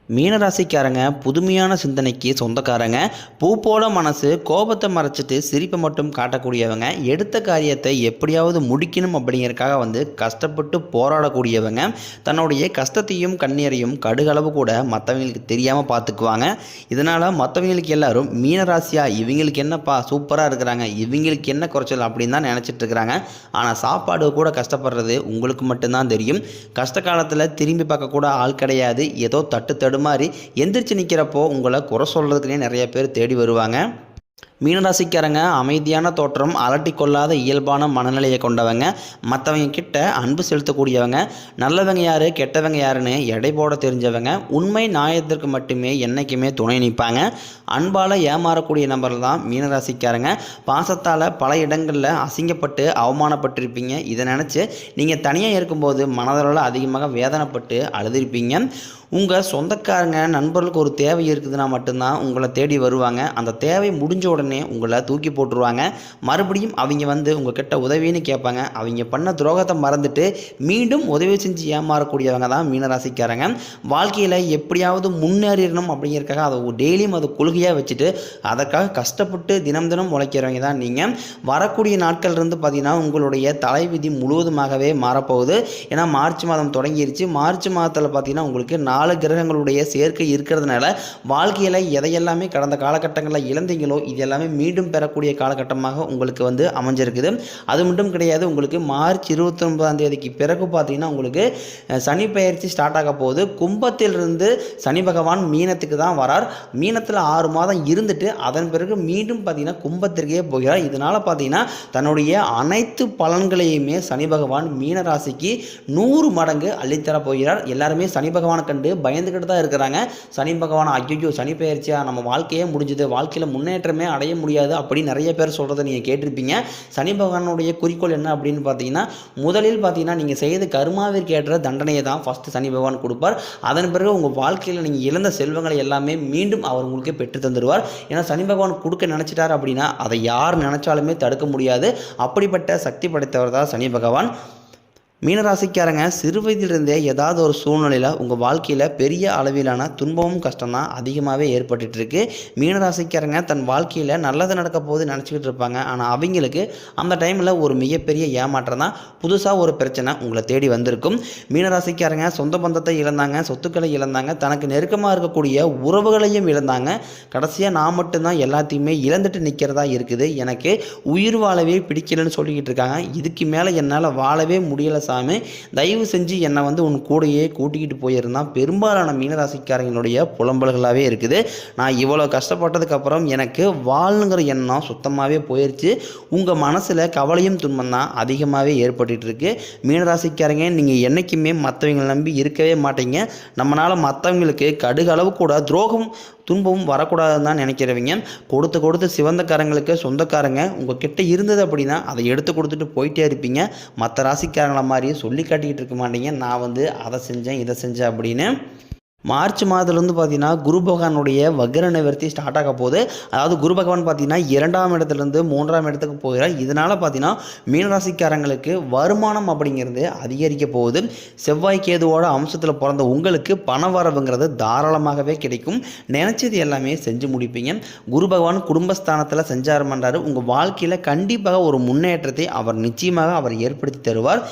மீனராசிக்காரங்க புதுமையான சிந்தனைக்கு சொந்தக்காரங்க. பூ போல மனசு, கோபத்தை மறைச்சிட்டு சிரிப்பை மட்டும் காட்டக்கூடியவங்க. எடுத்த காரியத்தை எப்படியாவது முடிக்கணும் அப்படிங்கிறதுக்காக கஷ்டப்பட்டு போராடக்கூடியவங்க. தன்னுடைய கஷ்டத்தையும் கண்ணீரையும் கடுகளவு கூட மற்றவங்களுக்கு தெரியாமல் பார்த்துக்குவாங்க. இதனால் மற்றவங்களுக்கு எல்லாரும் மீனராசியா இவங்களுக்கு என்னப்பா சூப்பராக இருக்கிறாங்க, இவங்களுக்கு என்ன குறைச்சல் அப்படின்னு தான் நினச்சிட்டு இருக்கிறாங்க. ஆனால் சாப்பாடு கூட கஷ்டப்படுறது உங்களுக்கு மட்டும்தான் தெரியும். கஷ்ட காலத்தில் திரும்பி பார்க்க கூட ஆள் கிடையாது. ஏதோ தட்டு மாதிரி எந்திரிச்சு நிற்கிறப்போ உங்களை குறை சொல்கிறதுக்குனே நிறைய பேர் தேடி வருவாங்க. மீனராசிக்காரங்க அமைதியான தோற்றம், அலட்டி கொள்ளாத இயல்பான மனநிலையை கொண்டவங்க. மற்றவங்க கிட்ட அன்பு செலுத்தக்கூடியவங்க. நல்லவங்க யார் கெட்டவங்க யாருன்னு எடை போட தெரிஞ்சவங்க. உண்மை நியாயத்திற்கு மட்டுமே என்றைக்குமே துணை நிற்பாங்க. அன்பால் ஏமாறக்கூடிய நபர்கள் தான் மீனராசிக்காரங்க. பாசத்தால் பல இடங்களில் அசிங்கப்பட்டு அவமானப்பட்டிருப்பீங்க. இதை நினச்சி நீங்கள் தனியாக இருக்கும்போது மனதளவில் அதிகமாக வேதனைப்பட்டு அழுதிருப்பீங்க. உங்கள் சொந்தக்காரங்க நண்பர்களுக்கு ஒரு தேவை இருக்குதுன்னா மட்டும்தான் உங்களை தேடி வருவாங்க. அந்த தேவை முடிஞ்ச உடனே உங்களை தூக்கி போட்டுருவாங்க. மறுபடியும் அவங்க உங்கள் கிட்ட உதவின்னு கேட்பாங்க. அவங்க பண்ண துரோகத்தை மறந்துட்டு மீண்டும் உதவி செஞ்சு ஏமாறக்கூடியவங்க தான் மீனராசிக்காரங்க. வாழ்க்கையில் எப்படியாவது முன்னேறணும் அப்படிங்கிறதுக்காக அதை டெய்லியும் அதை கொள்கையாக வச்சுட்டு அதற்காக கஷ்டப்பட்டு தினம் தினம் உழைக்கிறவங்க தான் நீங்கள். வரக்கூடிய நாட்கள் இருந்து பார்த்தீங்கன்னா உங்களுடைய தலைவிதி முழுவதுமாகவே மாறப்போகுது. ஏன்னா மார்ச் மாதம் தொடங்கிருச்சு. மார்ச் மாதத்தில் பார்த்தீங்கன்னா உங்களுக்கு 4 கிரகங்களுடைய சேர்க்கை இருக்கிறதுனால வாழ்க்கையில் எதையெல்லாமே கடந்த காலகட்டங்களில் இழந்தீங்களோ இது எல்லாமே மீண்டும் பெறக்கூடிய காலகட்டமாக உங்களுக்கு அமைஞ்சிருக்குது. அது மட்டும் கிடையாது, உங்களுக்கு மார்ச் 29ஆம் தேதிக்கு பிறகு பார்த்தீங்கன்னா உங்களுக்கு சனி பயிற்சி ஸ்டார்ட் ஆக போகுது. கும்பத்திலிருந்து சனி பகவான் மீனத்துக்கு தான் வரார். மீனத்தில் 6 மாதம் இருந்துட்டு அதன் பிறகு மீண்டும் பார்த்தீங்கன்னா கும்பத்திற்கே போகிறார். இதனால் பார்த்தீங்கன்னா தன்னுடைய அனைத்து பலன்களையுமே சனி பகவான் மீன ராசிக்கு 100 மடங்கு அள்ளித்தர போகிறார். எல்லாருமே சனி பகவானை கண்டு பயந்துக்கிட்டு தான் இருக்கிறாங்க. சனி பகவான் ஐயோ சனி பயிற்சியா நம்ம வாழ்க்கையே முடிஞ்சுது, வாழ்க்கையில் முன்னேற்றமே அடைய முடியாது அப்படி நிறைய பேர் சொல்கிறத நீங்கள் கேட்டிருப்பீங்க. சனி பகவானுடைய குறிக்கோள் என்ன அப்படின்னு பார்த்தீங்கன்னா முதலில் பார்த்தீங்கன்னா நீங்கள் செய்த கர்மாவிற்கு ஏற்ற தண்டனையை தான் ஃபஸ்ட்டு சனி பகவான் கொடுப்பார். அதன் பிறகு உங்கள் வாழ்க்கையில் நீங்கள் இழந்த செல்வங்களை எல்லாமே மீண்டும் அவர் உங்களுக்கு பெற்று தந்துடுவார். ஏன்னா சனி பகவான் கொடுக்க நினச்சிட்டார் அப்படின்னா அதை யார் நினச்சாலுமே தடுக்க முடியாது. அப்படிப்பட்ட சக்தி படைத்தவர் தான் சனி பகவான். மீனராசிக்காரங்க சிறு வயதிலிருந்தே ஏதாவது ஒரு சூழ்நிலையில் உங்கள் வாழ்க்கையில் பெரிய அளவிலான துன்பமும் கஷ்டம் தான் அதிகமாகவே ஏற்பட்டுருக்கு. மீனராசிக்காரங்க தன் வாழ்க்கையில் நல்லது நடக்க போது நினச்சிக்கிட்டு இருப்பாங்க. ஆனால் அவங்களுக்கு அந்த டைமில் ஒரு மிகப்பெரிய ஏமாற்றம் தான், புதுசாக ஒரு பிரச்சனை உங்களை தேடி வந்திருக்கும். மீனராசிக்காரங்க சொந்த பந்தத்தை இழந்தாங்க, சொத்துக்களை இழந்தாங்க, தனக்கு நெருக்கமாக இருக்கக்கூடிய உறவுகளையும் இழந்தாங்க. கடைசியாக நான் மட்டும்தான் எல்லாத்தையுமே இழந்துட்டு நிற்கிறதா இருக்குது, எனக்கு உயிர் வாழவே பிடிக்கலன்னு சொல்லிக்கிட்டு இருக்காங்க. இதுக்கு மேலே என்னால் வாழவே முடியலை சாமி, தயவு செஞ்சு என்னை உன் கூடையே கூட்டிக்கிட்டு போயிருந்தான் பெரும்பாலான மீனராசிக்காரங்களுடைய புலம்பல்களாகவே இருக்குது. நான் இவ்வளோ கஷ்டப்பட்டதுக்கப்புறம் எனக்கு வாழணுங்கிற எண்ணம் சுத்தமாகவே போயிடுச்சு. உங்கள் மனசில் கவலையும் துன்பம் தான் அதிகமாகவே ஏற்பட்டு இருக்கு. மீனராசிக்காரங்க நீங்கள் என்றைக்குமே மற்றவங்களை நம்பி இருக்கவே மாட்டீங்க. நம்மளால் மற்றவங்களுக்கு கடுகளவு கூட துரோகம் துன்பமும் வரக்கூடாதுன்னு தான் நினைக்கிறவங்க. கொடுத்து சிவந்தக்காரங்களுக்கு சொந்தக்காரங்க உங்கள் கிட்ட இருந்தது அப்படின்னா அதை எடுத்து கொடுத்துட்டு போயிட்டே இருப்பீங்க. மற்ற ராசிக்காரங்களை மாதிரி சொல்லி காட்டிக்கிட்டு இருக்க மாட்டீங்க, நான் அதை செஞ்சேன் இதை செஞ்சேன் அப்படின்னு. மார்ச் மாதத்துலேருந்து பார்த்தீங்கன்னா குரு பகவானுடைய வக்ர நிவர்த்தி ஸ்டார்ட் ஆக போகுது. அதாவது குரு பகவான் பார்த்தீங்கன்னா 2ஆம் இடத்துலேருந்து 3ஆம் இடத்துக்கு போகிறார். இதனால் பார்த்தீங்கன்னா மீனராசிக்காரங்களுக்கு வருமானம் அப்படிங்கிறது அதிகரிக்க போகுது. செவ்வாய் கேதுவோட அம்சத்தில் பிறந்த உங்களுக்கு பண வரவுங்கிறது தாராளமாகவே கிடைக்கும். நினச்சது எல்லாமே செஞ்சு முடிப்பீங்க. குரு பகவான் குடும்பஸ்தானத்தில் செஞ்சார் பண்ணுறாரு. உங்கள் வாழ்க்கையில் கண்டிப்பாக ஒரு முன்னேற்றத்தை அவர் நிச்சயமாக அவர் ஏற்படுத்தி தருவார்.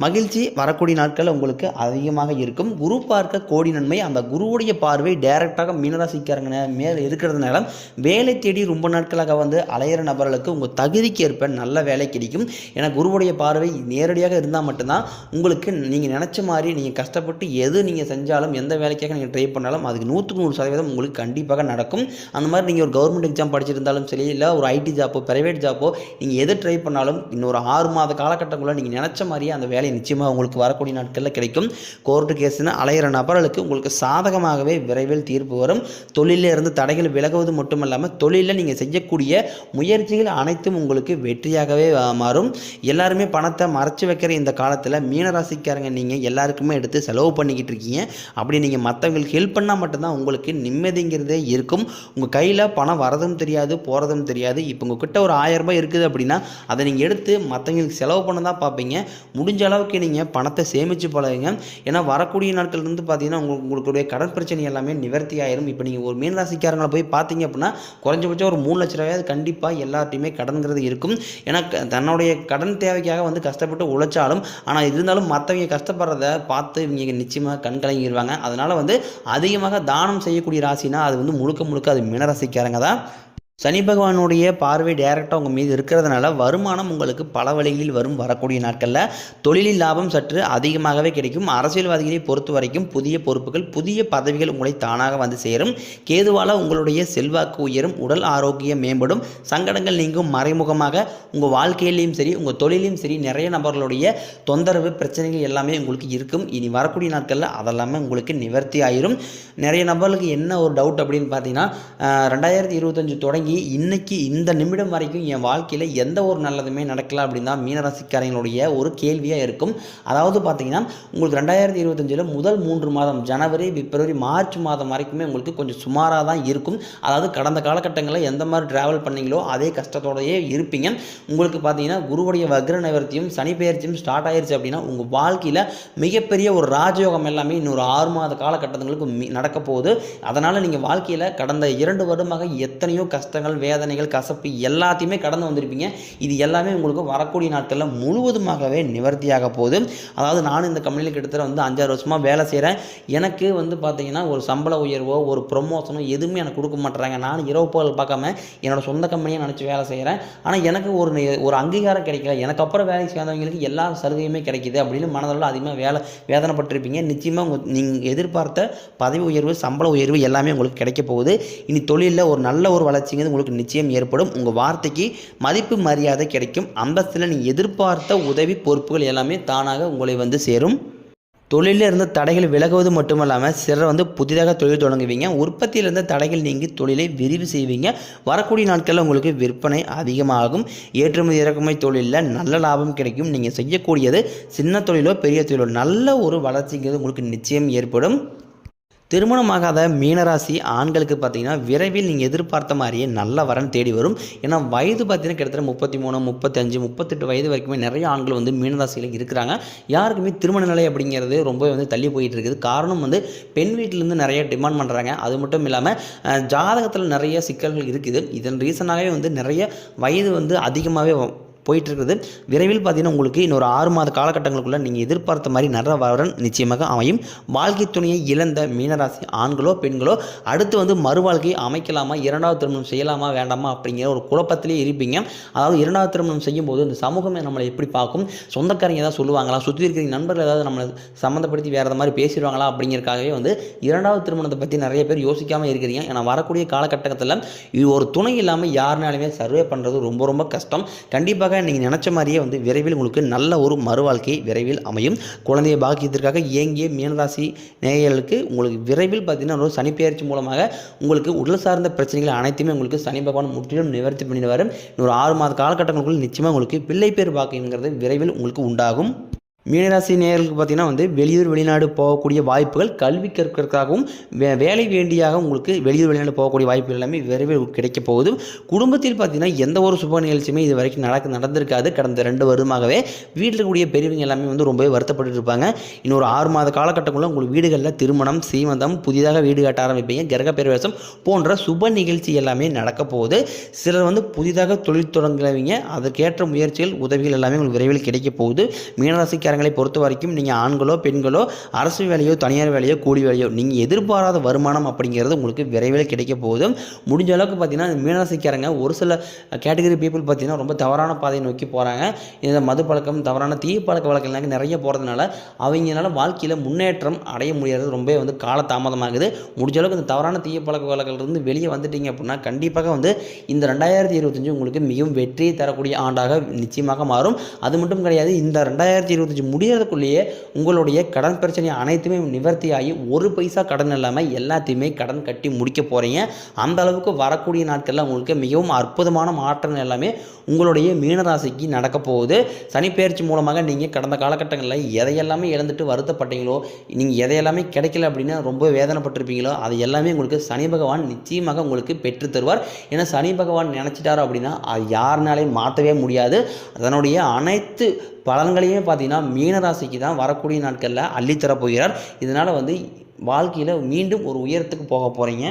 மகிழ்ச்சி வரக்கூடிய நாட்கள் உங்களுக்கு அதிகமாக இருக்கும். குரு பார்க்க கோடி நன்மை. அந்த குருவுடைய பார்வை டைரெக்டாக மீனராசிக்காரங்க மேலே இருக்கிறதுனால வேலை தேடி ரொம்ப நாட்களாக அலையிற நபர்களுக்கு உங்கள் தகுதிக்கு ஏற்ப நல்ல வேலை கிடைக்கும். ஏன்னா குருவுடைய பார்வை நேரடியாக இருந்தால் மட்டும்தான் உங்களுக்கு நீங்கள் நினச்ச மாதிரி நீங்கள் கஷ்டப்பட்டு எது நீங்கள் செஞ்சாலும் எந்த வேலைக்காக நீங்கள் ட்ரை பண்ணாலும் அதுக்கு 100% உங்களுக்கு கண்டிப்பாக நடக்கும். அந்த மாதிரி நீங்கள் ஒரு கவர்மெண்ட் எக்ஸாம் படிச்சிருந்தாலும் சரி, இல்லை ஒரு ஐடி ஜாப்போ ப்ரைவேட் ஜாப்போ நீங்கள் எது ட்ரை பண்ணாலும் இன்னொரு 6 மாத காலகட்டங்களில் நீங்கள் நினச்ச மாதிரியே அந்த வேலை நிச்சயமாக உங்களுக்கு வரக்கூடிய நாட்களில் கிடைக்கும். கோர்ட்டு கேஸ்னு அலையிற நபர்களுக்கு உங்களுக்கு சாதகமாகவே விரைவில் தீர்ப்பு வரும். தொழிலில் இருந்து தடைகள் விலகுவது மட்டுமல்லாமல் தொழிலில் நீங்கள் செய்யக்கூடிய முயற்சிகள் அனைத்தும் உங்களுக்கு வெற்றியாகவே மாறும். எல்லாருமே பணத்தை மறைச்சி வைக்கிற இந்த காலத்தில் மீனராசிக்காரங்க நீங்கள் எல்லாருக்குமே எடுத்து செலவு பண்ணிக்கிட்டு இருக்கீங்க. அப்படி நீங்கள் மற்றவங்களுக்கு ஹெல்ப் பண்ணால் மட்டும்தான் உங்களுக்கு நிம்மதிங்கிறதே இருக்கும். உங்கள் கையில் பணம் வரதும் தெரியாது போகிறதும் தெரியாது. இப்போ உங்கள்கிட்ட ஒரு 1000 ரூபாய் இருக்குது அப்படின்னா அதை நீங்கள் எடுத்து மற்றவங்களுக்கு செலவு பண்ண தான் பார்ப்பீங்க. முடிஞ்ச அளவு அளவுக்கு நீங்கள் பணத்தை சேமித்து பழகுங்க. ஏன்னா வரக்கூடிய நாட்கள் இருந்து பார்த்தீங்கன்னா உங்களுடைய கடன் பிரச்சனை எல்லாமே நிவர்த்தி ஆயிரும். இப்போ நீங்கள் ஒரு மீன ராசிக்காரங்களை போய் பார்த்தீங்க அப்படின்னா குறைஞ்சபட்சம் ஒரு 3 லட்ச ரூபாயாவது கண்டிப்பாக எல்லார்ட்டையுமே கடன்கிறது இருக்கும். ஏன்னா தன்னுடைய கடன் தேவைக்காக வந்து கஷ்டப்பட்டு உழைச்சாலும், ஆனால் இருந்தாலும் மற்றவங்க கஷ்டப்படுறத பார்த்து இவங்க நிச்சயமாக கண் கலங்கிடுவாங்க. அதனால் வந்து அதிகமாக தானம் செய்யக்கூடிய ராசினா அது வந்து முழுக்க முழுக்க அது மீனராசிக்காரங்க தான். சனி பகவானுடைய பார்வை டைரெக்டாக உங்கள் மீது இருக்கிறதுனால வருமானம் உங்களுக்கு பல வழிகளில் வரக்கூடிய நாட்களில் தொழிலில் லாபம் சற்று அதிகமாகவே கிடைக்கும். அரசியல்வாதிகளை பொறுத்த வரைக்கும் புதிய பொறுப்புகள் புதிய பதவிகள் உங்களை தானாக வந்து சேரும். கேதுவால் உங்களுடைய செல்வாக்கு உயரும், உடல் ஆரோக்கியம் மேம்படும், சங்கடங்கள் நீங்கும். மறைமுகமாக உங்கள் வாழ்க்கையிலையும் சரி உங்கள் தொழிலையும் சரி நிறைய நபர்களுடைய தொந்தரவு பிரச்சனைகள் எல்லாமே உங்களுக்கு இருக்கும். இனி வரக்கூடிய நாட்களில் அதெல்லாமே உங்களுக்கு நிவர்த்தி ஆயிரும். நிறைய நபர்களுக்கு என்ன ஒரு டவுட் அப்படின்னு பார்த்தீங்கன்னா 2025 தொடங்கி இன்னைக்கு இந்த நிமிடம் வரைக்கும் என் வாழ்க்கையில் எந்த ஒரு நல்லதுமே நடக்கல அப்படின்னு தான் மீனராசிக்காரங்களுடைய ஒரு கேள்வியாக இருக்கும். அதாவது பார்த்தீங்கன்னா உங்களுக்கு 2025 முதல் 3 மாதம் ஜனவரி பிப்ரவரி மார்ச் மாதம் வரைக்குமே உங்களுக்கு கொஞ்சம் சுமாராக தான் இருக்கும். அதாவது கடந்த காலகட்டங்களில் எந்த மாதிரி ட்ராவல் பண்ணீங்களோ அதே கஷ்டத்தோடையே இருப்பீங்க. உங்களுக்கு பார்த்தீங்கன்னா குருவுடைய வக்ர நிவர்த்தியும் சனி பெயர்ச்சியும் ஸ்டார்ட் ஆயிடுச்சு அப்படின்னா உங்கள் வாழ்க்கையில் மிகப்பெரிய ஒரு ராஜயோகம் எல்லாமே இன்னொரு 6 மாத காலகட்டங்களுக்கு நடக்க போகுது. அதனால் நீங்கள் வாழ்க்கையில் கடந்த 2 வருடமாக எத்தனையோ கஷ்டங்கள் வேதனைகள் கசப்பு எல்லாத்தையுமே கடந்து வந்திருப்பீங்க. இது எல்லாமே உங்களுக்கு வரக்கூடிய நாட்களில் முழுவதுமாகவே நிவர்த்தியாக போகுது. அதாவது நான் இந்த கம்பெனியில் கிட்டத்தட்ட வந்து 5-6 வருஷமாக வேலை செய்கிறேன். எனக்கு வந்து பார்த்தீங்கன்னா ஒரு சம்பள உயர்வோ ஒரு ப்ரொமோஷனோ எதுவுமே எனக்கு கொடுக்க மாட்டுறாங்க. நான் இரவு பகல் பார்க்காம என்னோட சொந்த கம்பெனியை நினச்சி வேலை செய்கிறேன். ஆனால் எனக்கு ஒரு அங்கீகாரம் கிடைக்கல. எனக்கு அப்புறம் வேலைக்கு சேர்ந்தவங்களுக்கு எல்லா சலுகையுமே கிடைக்கிது அப்படின்னு மனதளவில் அதிகமாக வேதனைப்பட்டிருப்பீங்க. நிச்சயமாக நீங்கள் எதிர்பார்த்த பதவி உயர்வு சம்பள உயர்வு எல்லாமே உங்களுக்கு கிடைக்க போகுது. இனி தொழிலில் ஒரு நல்ல ஒரு வளர்ச்சிங்கிறது உங்களுக்கு நிச்சயம் ஏற்படும். உங்கள் வார்த்தைக்கு மதிப்பு மரியாதை கிடைக்கும். அந்தஸ்தில் நீங்கள் எதிர்பார்த்த உதவி பொறுப்புகள் எல்லாமே தானாக உங்களை வந்து சேரும். தொழிலில் இருந்த தடைகள் விலகுவது மட்டுமல்லாமல் சிலர் வந்து புதிதாக தொழில் தொடங்குவீங்க. உற்பத்தியில் இருந்த தடைகள் நீங்கி தொழிலை விரிவு செய்வீங்க. வரக்கூடிய நாட்களில் உங்களுக்கு விற்பனை அதிகமாகும். ஏற்றுமதி இறக்குமதி தொழிலில் நல்ல லாபம் கிடைக்கும். நீங்கள் செய்யக்கூடியது சின்ன தொழிலோ பெரிய தொழிலோ நல்ல ஒரு வளர்ச்சிங்கிறது உங்களுக்கு நிச்சயம் ஏற்படும். திருமணமாகாத மீனராசி ஆண்களுக்கு பார்த்தீங்கன்னா விரைவில் நீங்கள் எதிர்பார்த்த மாதிரியே நல்ல வரன் தேடி வரும். ஏன்னா வயது பார்த்தீங்கன்னா கிட்டத்தட்ட 33, 35, 38 வயது வரைக்குமே நிறைய ஆண்கள் வந்து மீனராசியில் இருக்கிறாங்க. யாருக்குமே திருமண நிலை அப்படிங்கிறது ரொம்ப வந்து தள்ளி போயிட்டு இருக்குது. காரணம் வந்து பெண் வீட்டிலேருந்து நிறைய டிமாண்ட் பண்ணுறாங்க. அது மட்டும் இல்லாமல் ஜாதகத்தில் நிறைய சிக்கல்கள் இருக்குது. இதன் ரீசனாகவே வந்து நிறைய வயது வந்து அதிகமாகவே போயிட்டுருக்குது. விரைவில் பார்த்தீங்கன்னா உங்களுக்கு இன்னொரு 6 மாத காலகட்டங்களுக்குள்ளே நீங்கள் எதிர்பார்த்த மாதிரி நல்ல வரன் நிச்சயமாக அமையும். வாழ்க்கை துணையை இழந்த மீனராசி ஆண்களோ பெண்களோ அடுத்து வந்து மறு வாழ்க்கையை அமைக்கலாமா, 2வது திருமணம் செய்யலாமா வேண்டாமா அப்படிங்கிற ஒரு குழப்பத்திலே இருப்பீங்க. அதாவது 2வது திருமணம் செய்யும்போது இந்த சமூகமே நம்மளை எப்படி பார்க்கும், சொந்தக்காரங்க ஏதாவது சொல்லுவாங்களா, சுற்றி இருக்கிற நண்பர்கள் ஏதாவது நம்மளை சம்மந்தப்படுத்தி வேறு மாதிரி பேசிடுவாங்களா அப்படிங்கிறதுக்காகவே வந்து 2வது திருமணத்தை பற்றி நிறைய பேர் யோசிக்காமல் இருக்கிறீங்க. ஏன்னா வரக்கூடிய காலகட்டத்தில் இது ஒரு துணை இல்லாமல் யாருனாலுமே சர்வே பண்ணுறது ரொம்ப ரொம்ப கஷ்டம். கண்டிப்பாக நீங்கள் நினச்ச மாதிரியே வந்து விரைவில் உங்களுக்கு நல்ல ஒரு மறுவாழ்க்கை விரைவில் அமையும். குழந்தைய பாக்கியத்திற்காக இயங்கிய மீனராசி நேயர்களுக்கு உங்களுக்கு விரைவில் பார்த்தீங்கன்னா ஒரு சனி பெயர்ச்சி மூலமாக உங்களுக்கு உடல் சார்ந்த பிரச்சனைகள் அனைத்துமே உங்களுக்கு சனி பகவான் முற்றிலும் நிவர்த்தி பண்ணிடுவார். இன்னொரு 6 மாத காலகட்டங்களுக்குள் நிச்சயமாக உங்களுக்கு பிள்ளை பேர் பாக்கியங்கிறது விரைவில் உங்களுக்கு உண்டாகும். மீனராசி நேயர்களுக்கு பார்த்தீங்கன்னா வந்து வெளியூர் வெளிநாடு போகக்கூடிய வாய்ப்புகள், கல்வி கற்கிறதுக்காகவும் வேலை வேண்டியாக உங்களுக்கு வெளியூர் வெளிநாடு போகக்கூடிய வாய்ப்புகள் எல்லாமே விரைவில் கிடைக்க போகுது. குடும்பத்தில் பார்த்தீங்கன்னா எந்த ஒரு சுப நிகழ்ச்சியுமே இது வரைக்கும் நடந்திருக்காது. கடந்த 2 வருடமாகவே வீட்டில் இருக்கக்கூடிய பெரியவங்க எல்லாமே வந்து ரொம்பவே வருத்தப்பட்டு இருப்பாங்க. இன்னொரு 6 மாத காலகட்டங்களும் உங்களுக்கு வீடுகளில் திருமணம், சீமந்தம், புதிதாக வீடு கட்ட ஆரம்பிப்பீங்க, கிரக பிரவேசம் போன்ற சுப நிகழ்ச்சி எல்லாமே நடக்க போகுது. சிலர் வந்து புதிதாக தொழில் தொடங்குவீங்க. அதற்கேற்ற முயற்சிகள் உதவிகள் எல்லாமே உங்களுக்கு விரைவில் கிடைக்க போகுது. மீனராசிக்கு பொறுத்த வரைக்கும் நீங்கள் ஆண்களோ பெண்களோ அரசு வேலையோ தனியார் வேலையோ கூலி வேலையோ நீங்கள் எதிர்பாராத வருமானம் அப்படிங்கிறது உங்களுக்கு விரைவில் கிடைக்க போகுது. முடிஞ்ச அளவுக்கு பார்த்தீங்கன்னா மீனராசிக்காரங்க ஒரு சில கேட்டகரி பீப்புள் பார்த்தீங்கன்னா ரொம்ப தவறான பாதையை நோக்கி போகிறாங்க. இந்த மது பழக்கம் தவறான தீ பழக்க வழக்கங்கள் நிறைய போகிறதுனால அவங்களால வாழ்க்கையில் முன்னேற்றம் அடைய முடியாது. ரொம்ப வந்து கால தாமதமாகுது. முடிஞ்ச அளவுக்கு இந்த தவறான தீய பழக்க வழக்கங்கள்லேருந்து வெளியே வந்துட்டீங்க அப்படின்னா கண்டிப்பாக வந்து இந்த 2025 உங்களுக்கு மிகவும் வெற்றியை தரக்கூடிய ஆண்டாக நிச்சயமாக மாறும். அது மட்டும் கிடையாது, இந்த 2025 முடியறதுக்குள்ளேயே உங்களுடைய கடன் பிரச்சனை அனைத்துமே நிவர்த்தியாகி ஒரு பைசா கடன் இல்லாமல் எல்லாத்தையுமே கடன் கட்டி முடிக்க போகிறீங்க. அந்த அளவுக்கு வரக்கூடிய நாட்களில் உங்களுக்கு மிகவும் அற்புதமான மாற்றம் எல்லாமே உங்களுடைய மீனராசிக்கு நடக்க போகுது. சனிப்பெயர்ச்சி மூலமாக நீங்கள் கடந்த காலகட்டங்களில் எதையெல்லாமே இழந்துட்டு வருத்தப்பட்டீங்களோ, நீங்கள் எதையெல்லாமே கிடைக்கல அப்படின்னு ரொம்ப வேதனைப்பட்டிருப்பீங்களோ அது எல்லாமே உங்களுக்கு சனி பகவான் நிச்சயமாக உங்களுக்கு பெற்று தருவார். ஏன்னா சனி பகவான் நினச்சிட்டாரோ அப்படின்னா அது யாருனாலையும் மாற்றவே முடியாது. அதனுடைய அனைத்து பலன்களையுமே பார்த்தீங்கன்னா மீனராசிக்கு தான் வரக்கூடிய நாட்களில் அள்ளித்தர போகிறார். இதனால் வந்து வாழ்க்கையில் மீண்டும் ஒரு உயரத்துக்கு போக போகிறீங்க.